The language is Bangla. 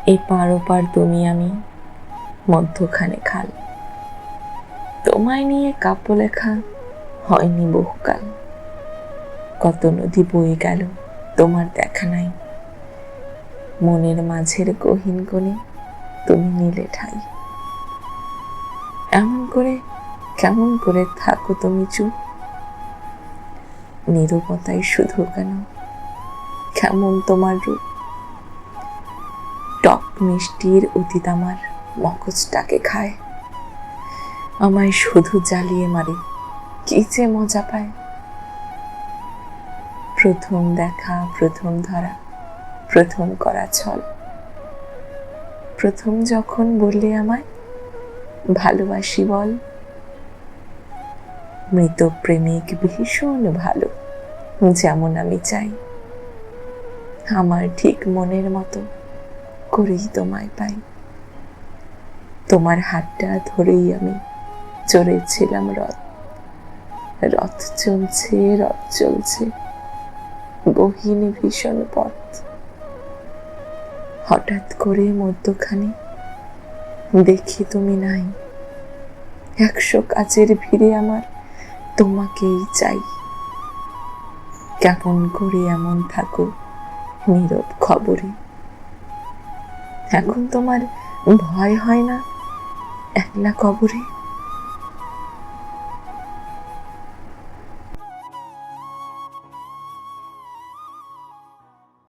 এপার ওপার তুমি আমি, মধ্যখানে খাল। তোমায় নিয়ে কাব্য লেখা হয়নি বহুকাল। কত নদী বয়ে গেল তোমার দেখা নাই, মনের মাঝের গহীন কোণে তুমি নিলে ঠাই। এমন করে কেমন করে থাকো তুমি চুপ, নীরবতাই শুধু কেন, কেমন তোমার রূপ। টক মিষ্টির অতীত আমার মগজটাকে খায়, আমায় শুধু জ্বালিয়ে মারে, কি যে মজা পায়। প্রথম দেখা, প্রথম ধরা, প্রথম করা ছল, প্রথম যখন বললে আমায় ভালোবাসি বল। মৃত প্রেমিক ভীষণ ভালো, যেমন আমি চাই, আমার ঠিক মনের মতো করেই তোমায় পাই। তোমার হাতটা ধরেই আমি চড়েছিলাম রথ, রথ চলছে রথ চলছে গহীন ভীষণ পথ। হঠাৎ করে মধ্যখানে দেখি তুমি নাই, 100 কাজের ভিড়ে আমার তোমাকেই চাই। কেমন করে এমন থাকো নীরব খবরে, এখন তোমার ভয় হয় না একলা কবরে।